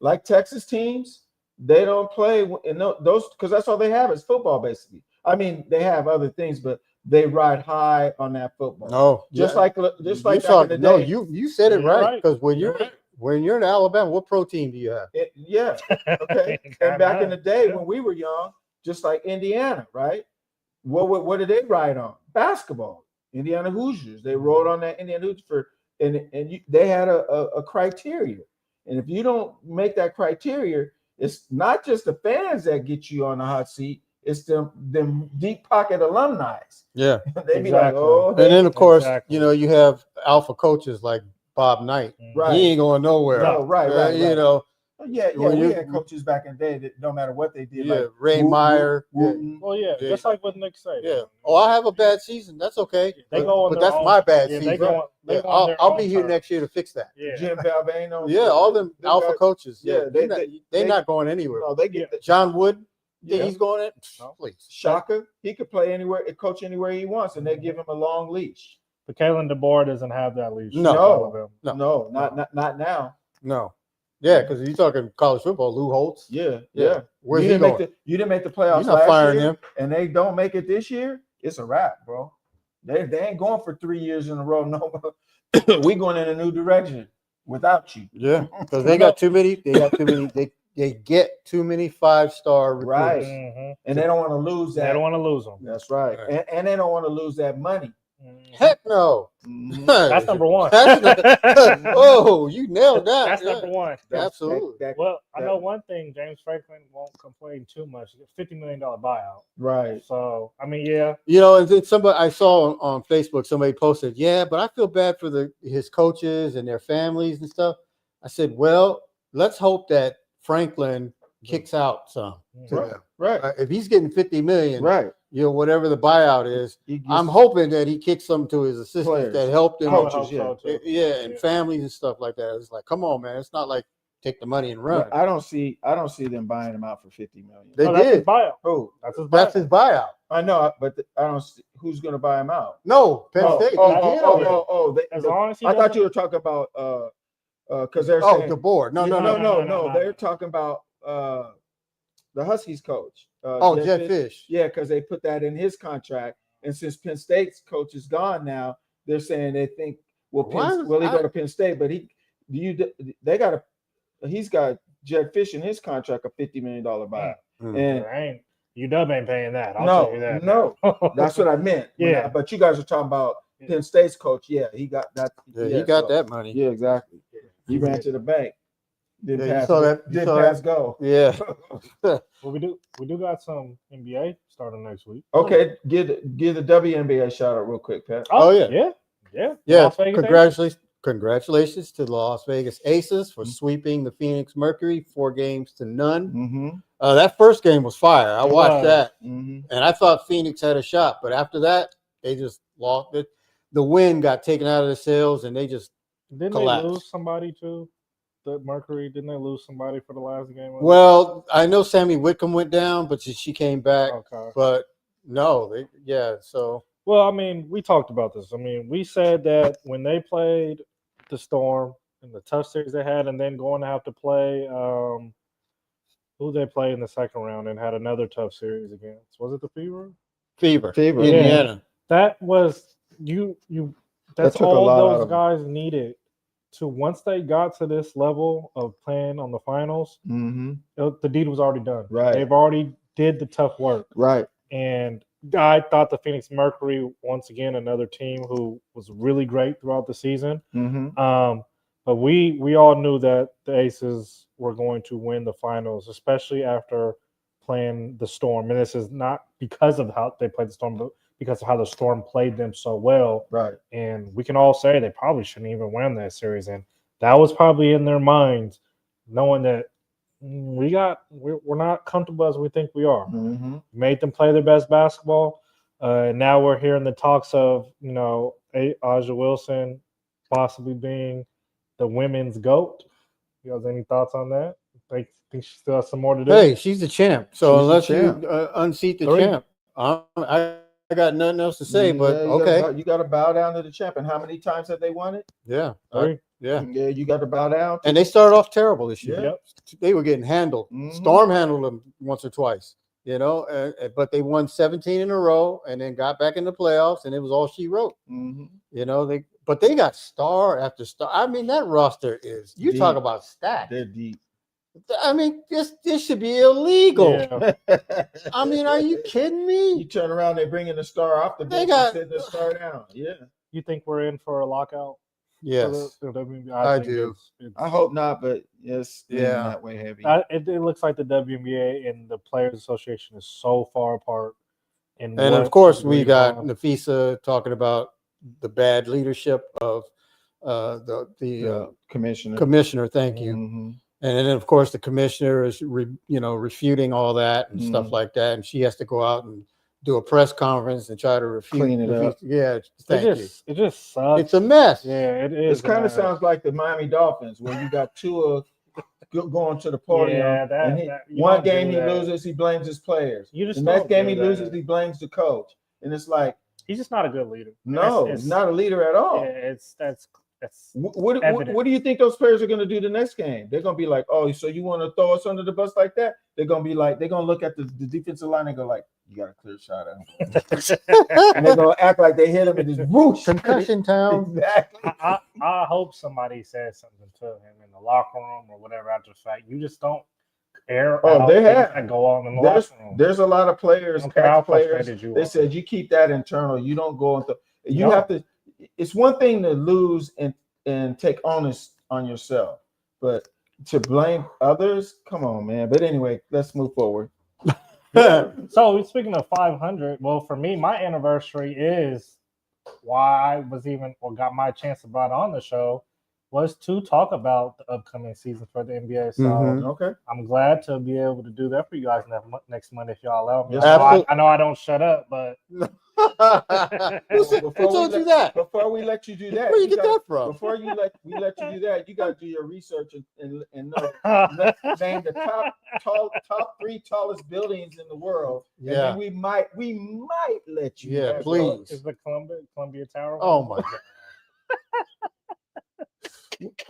like Texas teams. They don't play in those because that's all they have is football, basically. I mean, they have other things, but they ride high on that football. No, just like you said it right because when when you're in Alabama, what pro team do you have? Yeah. Okay. And back in the day when we were young, just like Indiana, right? What did they ride on? Basketball. Indiana Hoosiers. They rode on that Indiana Hoosiers they had a criteria. And if you don't make that criteria, it's not just the fans that get you on the hot seat. It's them deep pocket alumni. Yeah. They be like, oh. And then of course, you have alpha coaches like Bob Knight. Right. He ain't going nowhere. No, right. You know. Yeah, we had coaches back in the day that no matter what they did. Yeah, like Ray Meyer. Well, just like what Nick said. Yeah. Oh, I have a bad season. That's okay. They go on but their that's own- my bad yeah, season. they go on I'll their be own here terms. next year to fix that. Yeah. Jim Valvano. Yeah, all them they alpha got- coaches. Yeah, they're not going anywhere. No, they get John Wood. Yeah. He's going in. Please. Shaka. He could play anywhere, coach anywhere he wants, and they give him a long leash. But Kalen DeBoer doesn't have that leash. No, not now. No. Yeah, because you're talking college football, Lou Holtz. Yeah. Where's you he didn't going? you didn't make the playoffs You're not last firing year, him. and they don't make it this year. It's a wrap, bro. They ain't going for 3 years in a row. No, we going in a new direction without you. Yeah, because they got too many. They got too many. They get too many 5-star recruits. Right. Mm-hmm. And they don't want to lose that. They don't want to lose them. That's right. And they don't want to lose that money. Heck no. That's number one. Oh, you nailed that. That's number one. Absolutely. Well, I know one thing. James Franklin won't complain too much. $50 million buyout. Right. So, I mean, yeah. And then somebody I saw on Facebook, somebody posted, but I feel bad for his coaches and their families and stuff. I said, well, let's hope that Franklin kicks out some. Right. If he's getting $50 million, right. Whatever the buyout is, I'm hoping that he kicks some to his assistants Players. that helped him. Coaches, and families and stuff like that. It's like, come on, man. It's not like take the money and run. But I don't see them buying him out for $50 million. They That's his did. buyout. Oh, That's his buyout. I know, but I don't see who's going to buy him out. No, Penn State. As long as he I thought doesn't- you were talking about because they're Oh, saying DeBoer. No. They're talking about the Huskies coach. Jed Fish. Yeah, because they put that in his contract, and since Penn State's coach is gone now, they're saying they think he go to Penn State, but he's got Jed Fish in his contract a $50 million buyout. And UW ain't paying that. I'll tell you that. No, that's what I meant. Yeah. But you guys are talking about Penn State's coach. Yeah, he got that. He got that money. Yeah, exactly. He ran to the bank. Didn't you pass. saw that? You Didn't saw pass that? go. Yeah. Well, we do got some NBA starting next week. Okay, give the WNBA shout out real quick, Pat. Oh, yeah. Las Vegas Congratulations to the Las Vegas Aces for sweeping the Phoenix Mercury 4-0. Mm-hmm. That first game was fire. I watched that, Mm-hmm. and I thought Phoenix had a shot, but after that, they just lost it. The wind got taken out of the sails, and they just collapsed. They lose somebody too? The Mercury, didn't they lose somebody for the last game? Well, I know Sammy Whitcomb went down, but she came back. Okay. But no, so. Well, I mean, we talked about this. I mean, we said that when they played the Storm in the tough series they had, and then going to have to play who they played in the second round and had another tough series against. Was it the Fever? Fever. Yeah. Indiana. That was that's took a all lot out those of guys needed to once they got to this level of playing on the finals, Mm-hmm. the deed was already done. Right. They've already did the tough work. Right. And I thought the Phoenix Mercury, once again, another team who was really great throughout the season. Mm-hmm. But we all knew that the Aces were going to win the finals, especially after playing the Storm. And this is not because of how they played the Storm, but because of how the Storm played them so well. Right. And we can all say they probably shouldn't even win that series. And that was probably in their minds, knowing that we're not comfortable as we think we are. Mm-hmm. Made them play their best basketball. And now we're hearing the talks of, Aja Wilson possibly being the women's GOAT. You guys, any thoughts on that? Think she still has some more to do? Hey, she's the champ. So She's unless the champ. you unseat the 3. champ, I got nothing else to say. But okay, you got to bow down to the champ. And how many times have they won it? yeah, 3. yeah. Yeah, you got to bow down. And they started off terrible this year. Yep. They were getting handled. Mhm. Storm handled them once or twice. But they won 17 in a row and then got back in the playoffs, and it was all she wrote. But they got star after star. I mean, that roster is, you talk about stacked. They're deep. I mean, this should be illegal. Yeah. I mean, are you kidding me? You turn around, they bring in the star off the bench and sit the star down. Yeah. You think we're in for a lockout? Yes, I do. I hope not, but yes, yeah, that way heavy. It looks like the WNBA and the Players Association is so far apart. And of course, we got Nafisa talking about the bad leadership of the commissioner. Commissioner, thank you. Mm-hmm. And then, of course, the commissioner is, refuting all that and stuff like that, and she has to go out and do a press conference and try to refute. Clean it up. Yeah, thank you. It just sucks. It's a mess. Yeah, it is. It kind of sounds like the Miami Dolphins, where you got Tua going to the podium. Yeah, one game he loses, he blames his players. The next game he loses, he blames the coach, and it's like he's just not a good leader. No, he's not a leader at all. Yeah, that's what do you think those players are going to do the next game? They're going to be like, oh, so you want to throw us under the bus like that? They're going to be like, they're going to look at the defensive line and go like, you got a clear shot at him. And they're going to act like they hit him and just whoosh. Concussion town. Exactly. I hope somebody says something to him in the locker room or whatever after the fact. You just don't air out and go on in the locker room. There's a lot of players, players. They said you keep that internal. You don't go into you have to. It's one thing to lose and take onus on yourself, but to blame others, come on, man. But anyway, let's move forward. So speaking of 500, well, for me, my anniversary is why I was got my chance to brought on the show was to talk about the upcoming season for the NBA. So okay, I'm glad to be able to do that for you guys next month if y'all allow me. I know I don't shut up, but who told you that? Before we let you do that, where you get that from? Before we let you do that, you got to do your research and know name the top 3 tallest buildings in the world. Yeah, and then we might let you. Yeah, please. Is the Columbia Tower? Oh my God.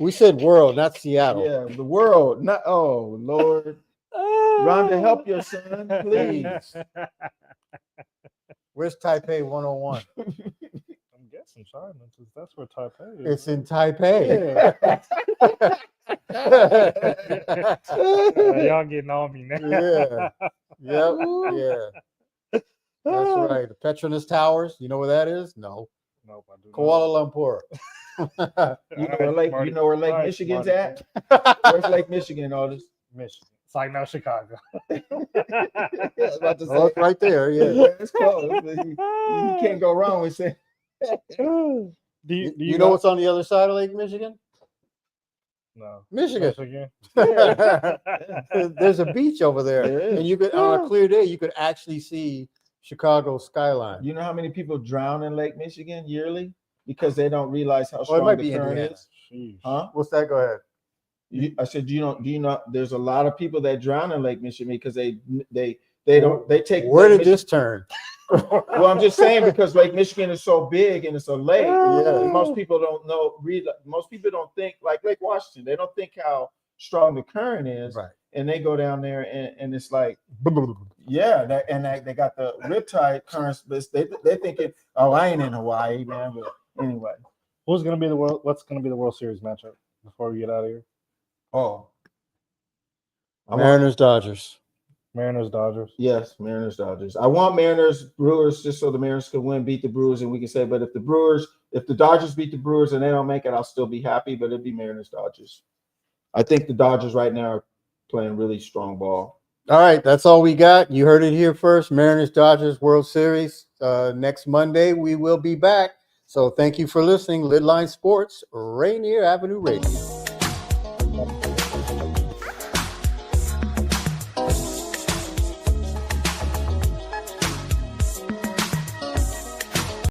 We said world, not Seattle. Yeah, the world. Not. Oh Lord, Rhonda, help your son, please. Where's Taipei 101? I'm guessing China, because that's where Taipei is. It's in Taipei. Yeah. Y'all getting on me now. Yeah. Yep. That's right. The Petronas Towers. You know where that is? No. Nope, I do Kuala Lumpur. You know where Lake Michigan's at? Where's Lake Michigan, Otis? Michigan. It's like no Chicago. About to say, it's right there. Yeah, it's close. You can't go wrong with saying. Do you know what's on the other side of Lake Michigan? No, Michigan. Yeah. There's a beach over there, and you could on a clear day you could actually see Chicago skyline. You know how many people drown in Lake Michigan yearly because they don't realize how strong the current is? Huh? What's that? Go ahead. I said, do you know? There's a lot of people that drown in Lake Michigan because they take. Where did this turn? Well, I'm just saying because Lake Michigan is so big and it's a lake. Yeah. Most people don't know. Most people don't think like Lake Washington. They don't think how strong the current is. Right. And they go down there and it's like, yeah, they got the riptide currents. But they're thinking, oh, I ain't in Hawaii, man. But anyway, what's gonna be the World Series matchup before we get out of here? Oh, Mariners Dodgers. Yes, Mariners Dodgers. I want Mariners Brewers just so the Mariners can win, beat the Brewers, and we can say, but if the Dodgers beat the Brewers and they don't make it, I'll still be happy. But it'd be Mariners Dodgers. I think the Dodgers right now are playing really strong ball. All right, that's all we got. You heard it here first. Mariners Dodgers World Series. Next Monday we will be back. So thank you for listening. LidLine Sports, Rainier Avenue Radio.